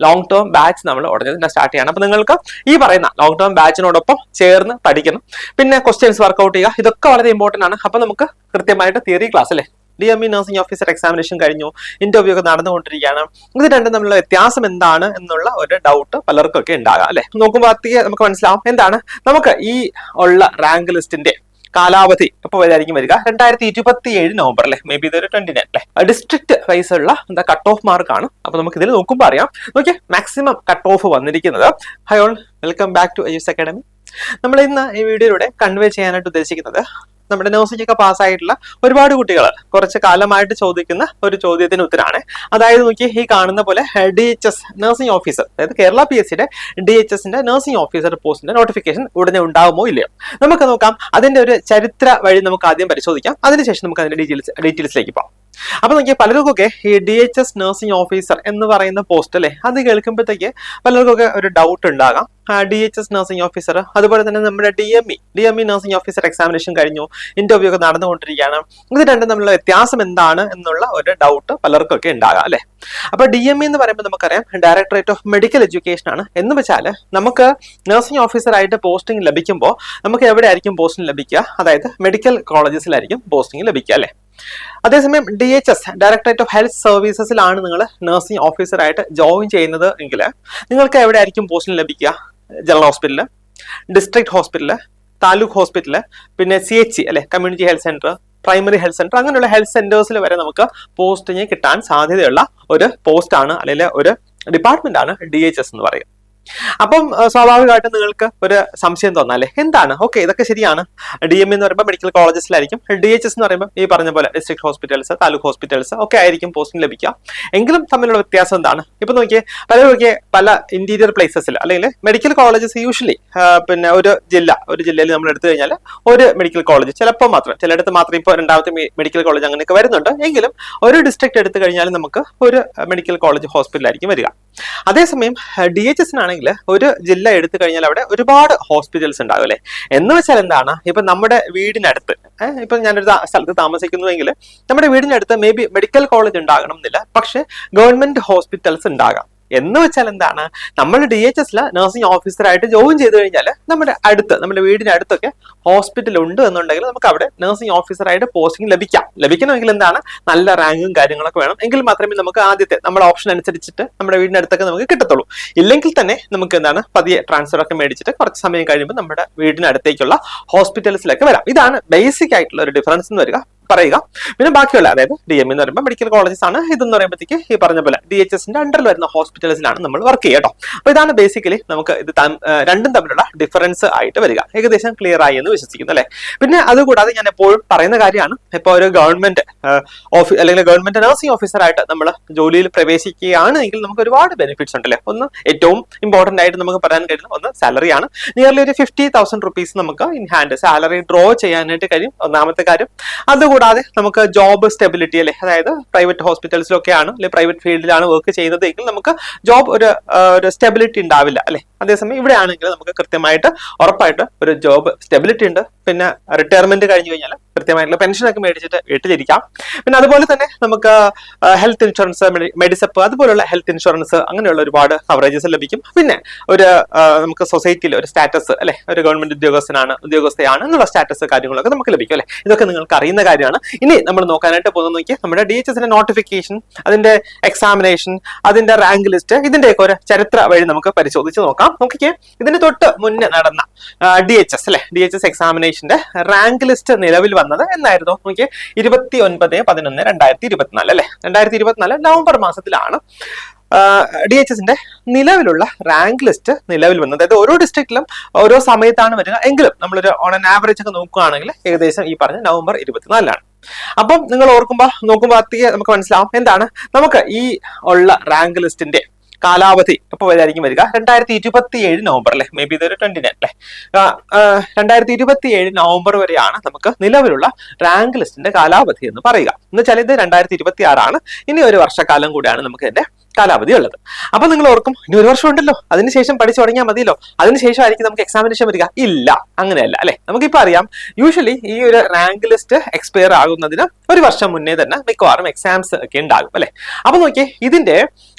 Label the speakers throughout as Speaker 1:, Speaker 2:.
Speaker 1: Long term batch നമ്മൾ ഉടനെ തന്നെ സ്റ്റാർട്ട് ചെയ്യണം. അപ്പൊ നിങ്ങൾക്ക് ഈ പറയുന്ന ലോങ് ടേം ബാച്ചിനോടൊപ്പം ചേർന്ന് പഠിക്കണം, പിന്നെ ക്വസ്റ്റ്യൻസ് വർക്ക്ഔട്ട് ചെയ്യുക, ഇതൊക്കെ വളരെ ഇമ്പോർട്ടന്റ് ആണ്. അപ്പൊ നമുക്ക് കൃത്യമായിട്ട് തിയറി ക്ലാസ് അല്ലേ, DME നഴ്സിംഗ് ഓഫീസർ എക്സാമിനേഷൻ കഴിഞ്ഞു, ഇന്റർവ്യൂ ഒക്കെ നടന്നുകൊണ്ടിരിക്കുകയാണ്. ഇത് രണ്ടും തമ്മിലുള്ള വ്യത്യാസം എന്താണ് എന്നുള്ള ഒരു ഡൗട്ട് പലർക്കും ഒക്കെ ഉണ്ടാകാം അല്ലെ. നോക്കുമ്പോൾ നമുക്ക് മനസ്സിലാവും എന്താണ് നമുക്ക് ഈ ഉള്ള റാങ്ക് ലിസ്റ്റിന്റെ കാലാവധി എപ്പോൾ വരെയായിരിക്കും വരിക? 2027 നവംബർ അല്ലെ, മേ ബി ഇതൊരു 29 അല്ലെ. ഡിസ്ട്രിക്ട് വൈസ് ഉള്ള എന്താ കട്ട് ഓഫ് മാർക്കാണ്. അപ്പൊ നമുക്ക് ഇതിൽ നോക്കുമ്പോൾ അറിയാം. നോക്കിയേ, മാക്സിമം കട്ട് ഓഫ് വന്നിരിക്കുന്നത്. Hi all, welcome back to AUS academy. നമ്മൾ ഇന്ന് ഈ വീഡിയോയിലൂടെ കൺവേ ചെയ്യാനായിട്ട് ഉദ്ദേശിക്കുന്നത് നമ്മുടെ നഴ്സിംഗ് ഒക്കെ പാസ്സായിട്ടുള്ള ഒരുപാട് കുട്ടികൾ കുറച്ച് കാലമായിട്ട് ചോദിക്കുന്ന ഒരു ചോദ്യത്തിന് ഉത്തരമാണ്. അതായത് നോക്കി, ഈ കാണുന്ന പോലെ DHS നഴ്സിംഗ് ഓഫീസർ, അതായത് കേരള PSCയുടെ DHSന്റെ നഴ്സിംഗ് ഓഫീസർ പോസ്റ്റിന്റെ നോട്ടിഫിക്കേഷൻ ഉടനെ ഉണ്ടാവുമോ ഇല്ലയോ നമുക്ക് നോക്കാം. അതിന്റെ ഒരു ചരിത്ര വഴി നമുക്ക് ആദ്യം പരിശോധിക്കാം, അതിനുശേഷം നമുക്ക് അതിന്റെ ഡീറ്റെയിൽസിലേക്ക് പോകാം. അപ്പൊ നോക്കിയാൽ പലർക്കൊക്കെ ഈ DHS നഴ്സിംഗ് ഓഫീസർ എന്ന് പറയുന്ന പോസ്റ്റ് അല്ലെ, അത് കേൾക്കുമ്പോഴത്തേക്ക് പലർക്കൊക്കെ ഒരു ഡൗട്ട് ഉണ്ടാകാം. DHS നഴ്സിംഗ് ഓഫീസർ, അതുപോലെ തന്നെ നമ്മുടെ DME നഴ്സിംഗ് ഓഫീസർ എക്സാമിനേഷൻ കഴിഞ്ഞു, ഇന്റർവ്യൂ ഒക്കെ നടന്നുകൊണ്ടിരിക്കുകയാണ്. ഇത് രണ്ടും തമ്മിലുള്ള വ്യത്യാസം എന്താണ് എന്നുള്ള ഒരു ഡൗട്ട് പലർക്കൊക്കെ ഉണ്ടാകാം അല്ലെ. അപ്പൊ DME എന്ന് പറയുമ്പോൾ നമുക്കറിയാം ഡയറക്ടറേറ്റ് ഓഫ് മെഡിക്കൽ എഡ്യൂക്കേഷൻ ആണ്. എന്ന് വെച്ചാൽ നമുക്ക് നഴ്സിംഗ് ഓഫീസർ ആയിട്ട് പോസ്റ്റിംഗ് ലഭിക്കുമ്പോൾ നമുക്ക് എവിടെയായിരിക്കും പോസ്റ്റിംഗ് ലഭിക്കുക? അതായത് മെഡിക്കൽ കോളേജസിലായിരിക്കും പോസ്റ്റിംഗ് ലഭിക്കുക അല്ലെ. അതേസമയം DHS ഡയറക്ടറേറ്റ് ഓഫ് ഹെൽത്ത് സർവീസസിലാണ് നിങ്ങൾ നഴ്സിംഗ് ഓഫീസർ ആയിട്ട് ജോയിൻ ചെയ്യുന്നത് എങ്കിൽ നിങ്ങൾക്ക് എവിടെയായിരിക്കും പോസ്റ്റിംഗ് ലഭിക്കുക? General hospital, district hospital, taluk hospital, പിന്നെ CHC അല്ലെ, community health centre, primary health centre, അങ്ങനെയുള്ള ഹെൽത്ത് സെന്റേഴ്സിൽ വരെ നമുക്ക് പോസ്റ്റിംഗ് കിട്ടാൻ സാധ്യതയുള്ള ഒരു പോസ്റ്റ് ആണ്, അല്ലെങ്കിൽ ഒരു ഡിപ്പാർട്ട്മെന്റ് ആണ് DHS എന്ന് പറയുക. അപ്പം സ്വാഭാവികമായിട്ടും നിങ്ങൾക്ക് ഒരു സംശയം തോന്നാല്ലേ, എന്താണ് ഓക്കെ ഇതൊക്കെ ശരിയാണ്, DME എന്ന് പറയുമ്പോൾ മെഡിക്കൽ കോളേജസിലായിരിക്കും, DHS എന്ന് പറയുമ്പോൾ ഈ പറഞ്ഞ പോലെ ഡിസ്ട്രിക്ട് ഹോസ്പിറ്റൽസ്, താലൂക്ക് ഹോസ്പിറ്റൽസ് ഒക്കെ ആയിരിക്കും പോസ്റ്റിംഗ് ലഭിക്കുക. എങ്കിലും തമ്മിലുള്ള വ്യത്യാസം എന്താണ്? ഇപ്പൊ നോക്കിയേ, പല ഇന്റീരിയർ പ്ലേസസിൽ അല്ലെങ്കിൽ മെഡിക്കൽ കോളേജസ് യൂഷ്വലി പിന്നെ ഒരു ജില്ലയിൽ നമ്മൾ എടുത്തു കഴിഞ്ഞാൽ ഒരു മെഡിക്കൽ കോളേജ് ചിലപ്പോൾ മാത്രം, ചിലയിടത്ത് മാത്രം ഇപ്പോൾ രണ്ടാമത്തെ മെഡിക്കൽ കോളേജ് അങ്ങനെയൊക്കെ വരുന്നുണ്ട്. എങ്കിലും ഒരു ഡിസ്ട്രിക്ട് എടുത്തു കഴിഞ്ഞാൽ നമുക്ക് ഒരു മെഡിക്കൽ കോളേജ് ഹോസ്പിറ്റലായിരിക്കും വരിക. അതേസമയം DHS-നാണെങ്കിൽ ഒരു ജില്ല എടുത്തു കഴിഞ്ഞാൽ അവിടെ ഒരുപാട് ഹോസ്പിറ്റൽസ് ഉണ്ടാകും അല്ലെ. എന്ന് വെച്ചാൽ എന്താണ്, ഇപ്പൊ നമ്മുടെ വീടിനടുത്ത്, ഇപ്പൊ ഞാനൊരു സ്ഥലത്ത് താമസിക്കുന്നുവെങ്കിൽ നമ്മുടെ വീടിനടുത്ത് മേ ബി മെഡിക്കൽ കോളേജ് ഉണ്ടാകണം എന്നില്ല, പക്ഷെ ഗവൺമെന്റ് ഹോസ്പിറ്റൽസ് ഉണ്ടാകാം. എന്ന് വെച്ചാൽ എന്താണ്, നമ്മൾ DHS-ല് നഴ്സിംഗ് ഓഫീസറായിട്ട് ജോയിൻ ചെയ്ത് കഴിഞ്ഞാൽ നമ്മുടെ വീടിനടുത്തൊക്കെ ഹോസ്പിറ്റൽ ഉണ്ട് എന്നുണ്ടെങ്കിൽ നമുക്ക് അവിടെ നഴ്സിംഗ് ഓഫീസറായിട്ട് പോസ്റ്റിംഗ് ലഭിക്കണമെങ്കിൽ എന്താണ്, നല്ല റാങ്കും കാര്യങ്ങളൊക്കെ വേണം. എങ്കിൽ മാത്രമേ നമുക്ക് ആദ്യത്തെ നമ്മുടെ ഓപ്ഷൻ അനുസരിച്ചിട്ട് നമ്മുടെ വീടിനടുത്തൊക്കെ നമുക്ക് കിട്ടത്തുള്ളൂ. ഇല്ലെങ്കിൽ തന്നെ നമുക്ക് എന്താണ്, പതിയെ ട്രാൻസ്ഫർ ഒക്കെ മേടിച്ചിട്ട് കുറച്ച് സമയം കഴിയുമ്പോൾ നമ്മുടെ വീടിനടുത്തേക്കുള്ള ഹോസ്പിറ്റൽസിലൊക്കെ വരാം. ഇതാണ് ബേസിക് ആയിട്ടുള്ള ഒരു ഡിഫറൻസ് എന്ന് പറയുക. പിന്നെ ബാക്കിയുള്ള, അതായത് DME എന്ന് പറയുമ്പോൾ മെഡിക്കൽ കോളേജസ് ആണ്, ഇതെന്ന് പറയുമ്പോഴത്തേക്ക് ഈ പറഞ്ഞ പോലെ DHS-ന്റെ അണ്ടറിൽ വരുന്ന ഹോസ്പിറ്റൽസിലാണ് നമ്മൾ വർക്ക് ചെയ്യുക കേട്ടോ. അപ്പൊ ഇതാണ് ബേസിക്കലി നമുക്ക് ഇത് രണ്ടും തമ്മിലുള്ള ഡിഫറൻസ് ആയിട്ട് വരിക. ഏകദേശം ക്ലിയർ ആയി എന്ന് വിശ്വസിക്കുന്നു അല്ലെ. പിന്നെ അതുകൂടാതെ ഞാൻ എപ്പോഴും പറയുന്ന കാര്യമാണ്, ഇപ്പോൾ ഒരു ഗവൺമെന്റ് അല്ലെങ്കിൽ ഗവൺമെന്റ് നഴ്സിംഗ് ഓഫീസർ ആയിട്ട് നമ്മൾ ജോലിയിൽ പ്രവേശിക്കുകയാണെങ്കിൽ നമുക്ക് ഒരുപാട് ബെനിഫിറ്റ്സ് ഉണ്ടല്ലേ. ഒന്ന് ഏറ്റവും ഇമ്പോർട്ടന്റ് ആയിട്ട് നമുക്ക് പറയാൻ കഴിയുന്ന ഒന്ന് സാലറിയാണ്. നിയർലി ഒരു 50,000 റുപ്പീസ് നമുക്ക് ഇൻ ഹാൻഡ് സാലറി ഡ്രോ ചെയ്യാനായിട്ട് കഴിയും, ഒന്നാമത്തെ കാര്യം. അതുകൂടാതെ നമുക്ക് ജോബ് സ്റ്റെബിലിറ്റി അല്ലെ, അതായത് പ്രൈവറ്റ് ഹോസ്പിറ്റൽസിലൊക്കെയാണ് അല്ലെങ്കിൽ പ്രൈവറ്റ് ഫീൽഡിലാണ് വർക്ക് ചെയ്യുന്നത് എങ്കിൽ നമുക്ക് ജോബ് ഒരു സ്റ്റെബിലിറ്റി ഉണ്ടാവില്ല അല്ലെ. അതേസമയം ഇവിടെ ആണെങ്കിൽ നമുക്ക് കൃത്യമായിട്ട് ഉറപ്പായിട്ട് ഒരു ജോബ് സ്റ്റെബിലിറ്റി ഉണ്ട്. പിന്നെ റിട്ടയർമെന്റ് കഴിഞ്ഞു കഴിഞ്ഞാൽ കൃത്യമായിട്ടുള്ള പെൻഷനൊക്കെ മേടിച്ചിട്ട് വീട്ടിലിരിക്കാം. പിന്നെ അതുപോലെ തന്നെ നമുക്ക് ഹെൽത്ത് ഇൻഷുറൻസ്, മെഡിസപ്പ്, അതുപോലുള്ള ഹെൽത്ത് ഇൻഷുറൻസ്, അങ്ങനെയുള്ള ഒരുപാട് കവറേജസ് ലഭിക്കും. പിന്നെ നമുക്ക് സൊസൈറ്റിയിൽ ഒരു സ്റ്റാറ്റസ് അല്ലെ, ഒരു ഗവൺമെന്റ് ഉദ്യോഗസ്ഥയാണ് എന്നുള്ള സ്റ്റാറ്റസ് കാര്യങ്ങളൊക്കെ നമുക്ക് ലഭിക്കും അല്ലെ. ഇതൊക്കെ നിങ്ങൾക്ക് അറിയുന്ന കാര്യമാണ്. ഇനി നമ്മൾ നോക്കാനായിട്ട് പോകുന്നത് നോക്കിയാൽ നമ്മുടെ DHS-ന്റെ നോട്ടിഫിക്കേഷൻ, അതിന്റെ എക്സാമിനേഷൻ, അതിന്റെ റാങ്ക് ലിസ്റ്റ്, ഇതിന്റെയൊക്കെ ഒരു ചരിത്ര വഴി നമുക്ക് പരിശോധിച്ച് നോക്കാം. നോക്കിക്കേ, ഇതിന് തൊട്ട് മുന്നേ നടന്ന DHS എക്സാമിനേഷന്റെ റാങ്ക് ലിസ്റ്റ് നിലവിൽ വന്നത് എന്നായിരുന്നു നോക്കിയേ, 29/11/2024 അല്ലെ. 2024 നവംബർ മാസത്തിലാണ് DHS-ന്റെ നിലവിലുള്ള റാങ്ക് ലിസ്റ്റ് നിലവിൽ വന്നത്. അതായത് ഓരോ ഡിസ്ട്രിക്റ്റിലും ഓരോ സമയത്താണ് വരിക, എങ്കിലും നമ്മളൊരു ഓൺ ആൻ ആവറേജ് ഒക്കെ നോക്കുകയാണെങ്കിൽ ഏകദേശം ഈ പറഞ്ഞ നവംബർ 24 അപ്പം നിങ്ങൾ നോക്കുമ്പോൾ നമുക്ക് മനസ്സിലാവും എന്താണ്, നമുക്ക് ഈ ഉള്ള റാങ്ക് ലിസ്റ്റിന്റെ കാലാവധി എപ്പോൾ വരെയായിരിക്കും വരിക? 2027 നവംബർ അല്ലെ, മേ ബി ഇതൊരു 29 അല്ലെ. 2027 നവംബർ വരെയാണ് നമുക്ക് നിലവിലുള്ള റാങ്ക് ലിസ്റ്റിന്റെ കാലാവധി എന്ന് പറയുക. എന്ന് വെച്ചാൽ ഇത് 2026 ആണ്. ഇനി ഒരു വർഷക്കാലം കൂടിയാണ് നമുക്ക് ഇതിന്റെ കാലാവധി ഉള്ളത്. അപ്പൊ നിങ്ങൾ ഓർക്കും, ഇനി ഒരു വർഷം ഉണ്ടല്ലോ, അതിനുശേഷം പഠിച്ചു തുടങ്ങിയാൽ മതിയല്ലോ, അതിനുശേഷം ആയിരിക്കും നമുക്ക് എക്സാമിനേഷൻ വരിക. ഇല്ല, അങ്ങനെയല്ല അല്ലെ. നമുക്കിപ്പോ അറിയാം, യൂഷ്വലി ഈ ഒരു റാങ്ക് ലിസ്റ്റ് എക്സ്പയർ ആകുന്നതിന് ഒരു വർഷം മുന്നേ തന്നെ മിക്കവാറും എക്സാംസ് ഒക്കെ ഉണ്ടാകും അല്ലെ. അപ്പൊ നോക്കിയേ, ഇതിന്റെ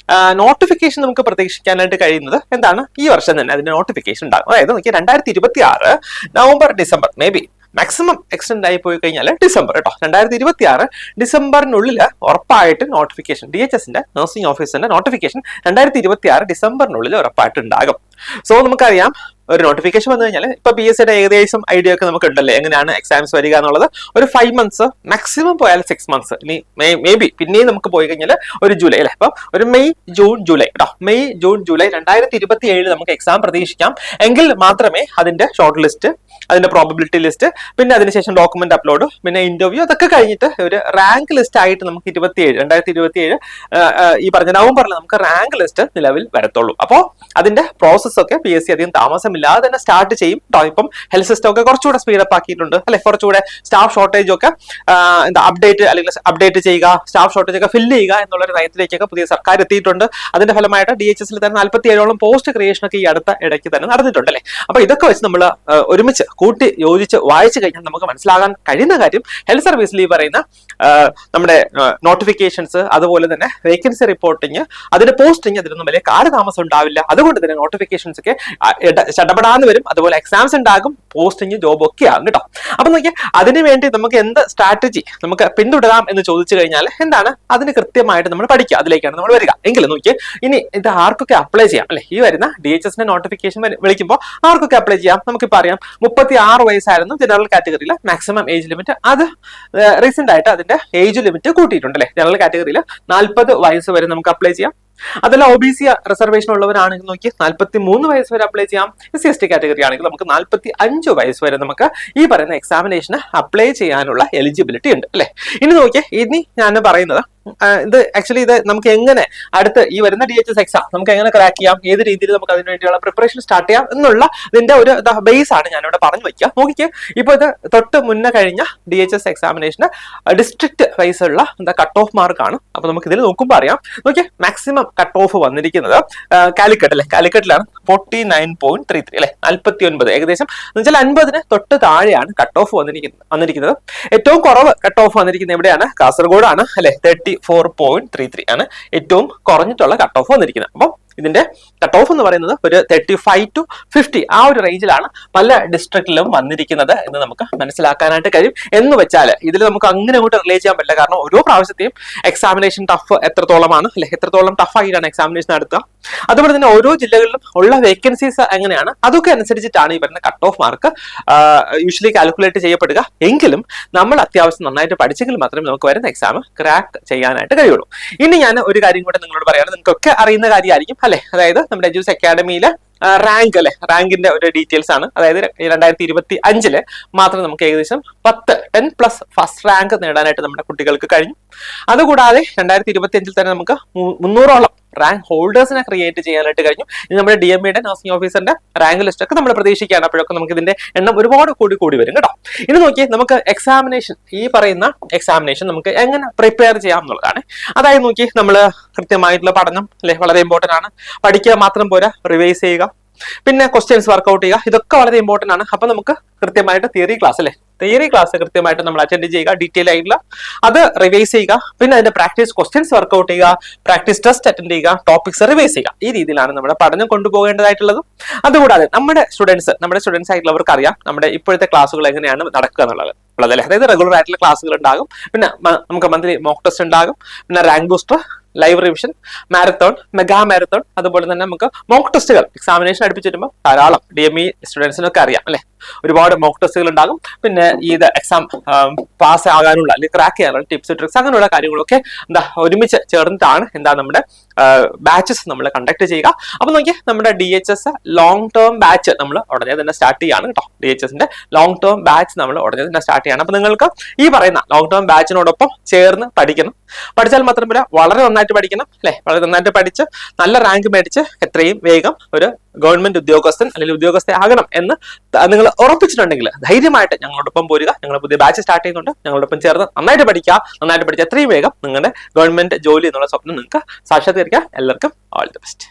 Speaker 1: നോട്ടിഫിക്കേഷൻ നമുക്ക് പ്രതീക്ഷിക്കാനായിട്ട് കഴിയുന്നത് എന്താണ് ഈ വർഷം തന്നെ അതിന്റെ നോട്ടിഫിക്കേഷൻ ഉണ്ടാകും. അതായത് നമുക്ക് 2026 November December may be maximum extend ആയി പോയി കഴിഞ്ഞാൽ ഡിസംബർ കേട്ടോ. 2026 ഡിസംബറിനുള്ളിൽ ഉറപ്പായിട്ട് നോട്ടിഫിക്കേഷൻ DHSന്റെ നഴ്സിംഗ് ഓഫീസറിന്റെ നോട്ടിഫിക്കേഷൻ 2026 ഡിസംബറിനുള്ളിൽ ഉറപ്പായിട്ട് ഉണ്ടാകും. സോ നമുക്കറിയാം ഒരു നോട്ടിഫിക്കേഷൻ വന്നു കഴിഞ്ഞാൽ ഇപ്പൊ PSCയുടെ ഏകദേശം ഐഡിയ ഒക്കെ നമുക്ക് ഉണ്ടല്ലേ എങ്ങനെയാണ് എക്സാംസ് വരിക എന്നുള്ളത്. ഒരു 5 months മാക്സിമം പോയാൽ 6 months, ഇനി മേ ബി പിന്നെയും നമുക്ക് പോയി കഴിഞ്ഞാൽ ഒരു ജൂലൈ അല്ലെ. അപ്പൊ ഒരു മെയ് ജൂൺ ജൂലൈ കേട്ടോ, മെയ് ജൂൺ ജൂലൈ 2027 നമുക്ക് എക്സാം പ്രതീക്ഷിക്കാം. എങ്കിൽ മാത്രമേ അതിന്റെ ഷോർട്ട് ലിസ്റ്റ്, അതിന്റെ പ്രോബബിലിറ്റി ലിസ്റ്റ്, പിന്നെ അതിനുശേഷം ഡോക്യുമെന്റ് അപ്ലോഡ്, പിന്നെ ഇന്റർവ്യൂ, അതൊക്കെ കഴിഞ്ഞിട്ട് ഒരു റാങ്ക് ലിസ്റ്റ് ആയിട്ട് നമുക്ക് 2027 ഈ പറഞ്ഞ നവംബറിൽ നമുക്ക് റാങ്ക് ലിസ്റ്റ് നിലവിൽ വരത്തുള്ളൂ. അപ്പോൾ അതിന്റെ പ്രോസസ് ഒക്കെ PSC അധികം താമസമില്ലാതെ തന്നെ സ്റ്റാർട്ട് ചെയ്യും. ഇപ്പം ഹെൽത്ത് സിസ്റ്റം ഒക്കെ കുറച്ചുകൂടെ സ്പീഡപ്പ് ആക്കിയിട്ടുണ്ട് അല്ലെ, കുറച്ചുകൂടെ സ്റ്റാഫ് ഷോർട്ടേജ് ഒക്കെ എന്താ അപ്ഡേറ്റ് ചെയ്യുക, സ്റ്റാഫ് ഷോർട്ടേജ് ഒക്കെ ഫില്ല് ചെയ്യുക എന്നുള്ളൊരു നയത്തിലേക്കൊക്കെ പുതിയ സർക്കാർ എത്തിയിട്ടുണ്ട്. അതിന്റെ ഫലമായിട്ട് DHSൽ തന്നെ 47ഓളം പോസ്റ്റ് ക്രിയേഷൻ ഒക്കെ ഈ അടുത്ത ഇടയ്ക്ക് തന്നെ നടന്നിട്ടുണ്ട് അല്ലെ. അപ്പൊ ഇതൊക്കെ വെച്ച് നമ്മൾ ഒരുമിച്ച് കൂട്ടി യോജിച്ച് വായിച്ചു കഴിഞ്ഞാൽ നമുക്ക് മനസ്സിലാകാൻ കഴിയുന്ന കാര്യം ഹെൽത്ത് സർവീസിൽ ഈ പറയുന്ന നമ്മുടെ നോട്ടിഫിക്കേഷൻസ്, അതുപോലെ തന്നെ വേക്കൻസി റിപ്പോർട്ടിങ്, അതിന്റെ പോസ്റ്റിംഗ്, അതിനൊന്നും വലിയ കാലതാമസം ഉണ്ടാവില്ല. അതുകൊണ്ട് തന്നെ നോട്ടിഫിക്കേഷൻസ് ഒക്കെ ചടപടാന്ന് വരും. അതുപോലെ എക്സാംസ് ഉണ്ടാകും, പോസ്റ്റിംഗ്, ജോബ് ഒക്കെ ആകും കേട്ടോ. അപ്പൊ നോക്കിയാൽ അതിനു വേണ്ടി നമുക്ക് എന്ത് സ്ട്രാറ്റജി നമുക്ക് പിന്തുടരാം എന്ന് ചോദിച്ചു കഴിഞ്ഞാൽ എന്താണ്, അതിന് കൃത്യമായിട്ട് നമ്മൾ പഠിക്കുക, അതിലേക്കാണ് നമ്മൾ വരിക. എങ്കിലും നോക്കിയേ, ഇനി ഇത് ആർക്കൊക്കെ അപ്ലൈ ചെയ്യാം അല്ലെ, ഈ വരുന്ന DHSന്റെ നോട്ടിഫിക്കേഷൻ വിളിക്കുമ്പോൾ ആർക്കൊക്കെ അപ്ലൈ ചെയ്യാം നമുക്കിപ്പോൾ അറിയാം. 36 വയസ്സായിരുന്നു ജനറൽ കാറ്റഗറിയിലെ മാക്സിമം ഏജ് ലിമിറ്റ്. അത് റീസെന്റ് ആയിട്ട് അതിന്റെ ഏജ് ലിമിറ്റ് കൂട്ടിയിട്ടുണ്ട് അല്ലെ. ജനറൽ കാറ്റഗറിയിൽ 40 വയസ്സ് വരെ നമുക്ക് അപ്ലൈ ചെയ്യാം. അതല്ല OBC റിസർവേഷൻ ഉള്ളവരാണെങ്കിൽ നോക്കി 43 വയസ്സ് വരെ അപ്ലൈ ചെയ്യാം. SC/ST കാറ്റഗറി ആണെങ്കിൽ നമുക്ക് 45 വയസ്സ് വരെ നമുക്ക് ഈ പറയുന്ന എക്സാമിനേഷന് അപ്ലൈ ചെയ്യാനുള്ള എലിജിബിലിറ്റി ഉണ്ട് അല്ലെ. ഇനി നോക്കിയേ, ഇനി ഞാൻ പറയുന്നത് ഇത് ആക്ച്വലി ഇത് നമുക്ക് എങ്ങനെ അടുത്ത് ഈ വരുന്ന DHS എക്സാം നമുക്ക് എങ്ങനെ ക്രാക്ക് ചെയ്യാം, ഏത് രീതിയിൽ നമുക്ക് അതിന് വേണ്ടിയുള്ള പ്രിപ്പറേഷൻ സ്റ്റാർട്ട് ചെയ്യാം എന്നുള്ള ഇതിന്റെ ഒരു ബേസ് ആണ് ഞാനിവിടെ പറഞ്ഞു വയ്ക്കുക. നോക്കിക്കേ, ഇപ്പൊ ഇത് തൊട്ട് മുന്നേ കഴിഞ്ഞ DHS എക്സാമിനേഷന് ഡിസ്ട്രിക്ട് വൈസ് ഉള്ള കട്ട് ഓഫ് മാർക്കാണ്. അപ്പൊ നമുക്ക് ഇതിൽ നോക്കുമ്പോൾ അറിയാം. നോക്കിയേ, മാക്സിമം കട്ട് ഓഫ് വന്നിരിക്കുന്നത് കാലിക്കറ്റ് അല്ലെ, കാലിക്കറ്റിലാണ് 49.33 അല്ലെ, 49 ഏകദേശം എന്ന് വെച്ചാൽ 50-ന് തൊട്ട് താഴെയാണ് കട്ട് ഓഫ് വന്നിരിക്കുന്നത്. ഏറ്റവും കുറവ് കട്ട് ഓഫ് വന്നിരിക്കുന്നത് എവിടെയാണ്, കാസർഗോഡാണ് അല്ലെ, 34.33 ആണ് ഏറ്റവും കുറഞ്ഞിട്ടുള്ള കട്ട് ഓഫ് വന്നിരിക്കുന്നത്. അപ്പം ഇതിന്റെ കട്ട് ഓഫ് എന്ന് പറയുന്നത് ഒരു 35 to 50 ആ ഒരു റേഞ്ചിലാണ് പല ഡിസ്ട്രിക്റ്റിലും വന്നിരിക്കുന്നത് എന്ന് നമുക്ക് മനസ്സിലാക്കാനായിട്ട് കഴിയും. എന്ന് വെച്ചാൽ ഇതിൽ നമുക്ക് അങ്ങനെ അങ്ങോട്ട് റിലേറ്റ് ചെയ്യാൻ പറ്റില്ല. കാരണം ഓരോ പ്രാവശ്യത്തെയും എക്സാമിനേഷൻ ടഫ് എത്രത്തോളമാണ് അല്ലെ, എത്രത്തോളം ടഫ് ആയിട്ടാണ് എക്സാമിനേഷൻ നടത്തുക, അതുപോലെ തന്നെ ഓരോ ജില്ലകളിലും ഉള്ള വേക്കൻസീസ് എങ്ങനെയാണ്, അതൊക്കെ അനുസരിച്ചിട്ടാണ് ഈ പറയുന്ന cut off mark usually calculate ചെയ്യപ്പെടുക. എങ്കിലും നമ്മൾ അത്യാവശ്യം നന്നായിട്ട് പഠിച്ചെങ്കിൽ മാത്രമേ നമുക്ക് വരുന്ന എക്സാം ക്രാക്ക് ചെയ്യാനായിട്ട് കഴിയുള്ളൂ. ഇനി ഞാൻ ഒരു കാര്യം കൂടെ നിങ്ങളോട് പറയാണ്, നിങ്ങൾക്കൊക്കെ അറിയുന്ന കാര്യമായിരിക്കും അല്ലെ. അതായത് നമ്മുടെ എജ്യൂസ് അക്കാഡമിയിലെ റാങ്ക് അല്ലെ, റാങ്കിന്റെ ഒരു ഡീറ്റെയിൽസ് ആണ്. അതായത് 2025 മാത്രം നമുക്ക് ഏകദേശം 10+ ഫസ്റ്റ് റാങ്ക് നേടാനായിട്ട് നമ്മുടെ കുട്ടികൾക്ക് കഴിഞ്ഞു. അതുകൂടാതെ 2025 തന്നെ നമുക്ക് 300ഓളം റാങ്ക് ഹോൾഡേഴ്സിനെ ക്രിയേറ്റ് ചെയ്യാനായിട്ട് കഴിഞ്ഞു. ഇനി നമ്മുടെ DMEയുടെ നഴ്സിംഗ് ഓഫീസറിന്റെ റാങ്ക് ലിസ്റ്റ് ഒക്കെ നമ്മൾ പ്രതീക്ഷിക്കുകയാണ്. അപ്പോഴൊക്കെ നമുക്ക് ഇതിന്റെ എണ്ണം ഒരുപാട് കൂടി വരും കേട്ടോ. ഇനി നോക്കി നമുക്ക് എക്സാമിനേഷൻ, ഈ പറയുന്ന എക്സാമിനേഷൻ നമുക്ക് എങ്ങനെ പ്രിപ്പയർ ചെയ്യാം എന്നുള്ളതാണ്. അതായത് നോക്കി, നമ്മൾ കൃത്യമായിട്ടുള്ള പഠനം അല്ലെ വളരെ ഇമ്പോർട്ടന്റ് ആണ്. പഠിക്കുക മാത്രം പോരാ, റിവൈസ് ചെയ്യുക, പിന്നെ ക്വസ്റ്റ്യൻസ് വർക്ക്ഔട്ട് ചെയ്യുക, ഇതൊക്കെ വളരെ ഇമ്പോർട്ടന്റ് ആണ്. അപ്പൊ നമുക്ക് കൃത്യമായിട്ട് തിയറി ക്ലാസ് അല്ലെ, തിയറി ക്ലാസ് കൃത്യമായിട്ട് നമ്മൾ അറ്റൻഡ് ചെയ്യുക, ഡീറ്റെയിൽ ആയിട്ടുള്ള അത് റിവൈസ് ചെയ്യുക, പിന്നെ അതിന്റെ പ്രാക്ടീസ് ക്വസ്റ്റ്യൻസ് വർക്ക്ഔട്ട് ചെയ്യുക, പ്രാക്ടീസ് ടെസ്റ്റ് അറ്റൻഡ് ചെയ്യുക, ടോപ്പിക്സ് റിവൈസ് ചെയ്യുക. ഈ രീതിയിലാണ് നമ്മുടെ പഠനം കൊണ്ടുപോകേണ്ടതായിട്ടുള്ളത്. അതുകൂടാതെ നമ്മുടെ സ്റ്റുഡൻസ് ആയിട്ടുള്ളവർക്ക് അറിയാം നമ്മുടെ ഇപ്പോഴത്തെ ക്ലാസ്സുകൾ എങ്ങനെയാണ് നടക്കുക എന്നുള്ളത്. അതായത് റെഗുലർ ആയിട്ടുള്ള ക്ലാസ്സുകൾ ഉണ്ടാകും, പിന്നെ നമുക്ക് മന്ത്ലി മോക്ക് ടെസ്റ്റ് ഉണ്ടാകും, പിന്നെ rank booster, live revision, marathon, mega marathon, അതുപോലെ തന്നെ നമുക്ക് മോക്ക് ടെസ്റ്റുകൾ എക്സാമിനേഷൻ അടുപ്പിച്ച് വരുമ്പോൾ ധാരാളം DME സ്റ്റുഡൻസിനൊക്കെ അറിയാം അല്ലെ, ഒരുപാട് മോക്ക് ടെസ്റ്റുകൾ ഉണ്ടാകും. പിന്നെ ഇത് എക്സാം പാസ് ആകാനുള്ള അല്ലെങ്കിൽ ക്രാക്ക് ചെയ്യാനുള്ള ടിപ്സ് ട്രിക്സ് അങ്ങനെയുള്ള കാര്യങ്ങളൊക്കെ ഒരുമിച്ച് ചേർന്നിട്ടാണ് നമ്മുടെ ബാച്ചസ് നമ്മൾ കണ്ടക്ട് ചെയ്യുക. അപ്പൊ നോക്കിയാൽ നമ്മുടെ DHS ലോങ് ടേം ബാച്ച് നമ്മൾ ഉടനെ തന്നെ സ്റ്റാർട്ട് ചെയ്യാണ് കേട്ടോ. DHSന്റെ ലോങ് ടേം ബാച്ച് നമ്മൾ ഉടനെ തന്നെ സ്റ്റാർട്ട് ചെയ്യണം. അപ്പൊ നിങ്ങൾക്ക് ഈ പറയുന്ന ലോങ് ടേം ബാച്ചിനോടൊപ്പം ചേർന്ന് പഠിക്കണം. പഠിച്ചാൽ മാത്രം പോരാ, വളരെ നന്നായിട്ട് പഠിക്കണം അല്ലെ. വളരെ നന്നായിട്ട് പഠിച്ച് നല്ല റാങ്ക് മേടിച്ച് എത്രയും വേഗം ഒരു ഗവൺമെന്റ് ഉദ്യോഗസ്ഥൻ അല്ലെങ്കിൽ ഉദ്യോഗസ്ഥയാകണം എന്ന് നിങ്ങൾ ഉറപ്പിച്ചിട്ടുണ്ടെങ്കിൽ ധൈര്യമായിട്ട് ഞങ്ങളോടൊപ്പം പോരുക. ഞങ്ങൾ പുതിയ ബാച്ച് സ്റ്റാർട്ട് ചെയ്യുന്നുണ്ട്. ഞങ്ങളോടൊപ്പം ചേർന്ന് നന്നായിട്ട് പഠിക്കുക. നന്നായിട്ട് പഠിച്ച് എത്രയും വേഗം നിങ്ങളുടെ ഗവൺമെന്റ് ജോലി എന്നുള്ള സ്വപ്നം നിങ്ങൾക്ക് സാക്ഷാത്കരിക്കാം. എല്ലാവർക്കും ഓൾ ദി ബെസ്റ്റ്.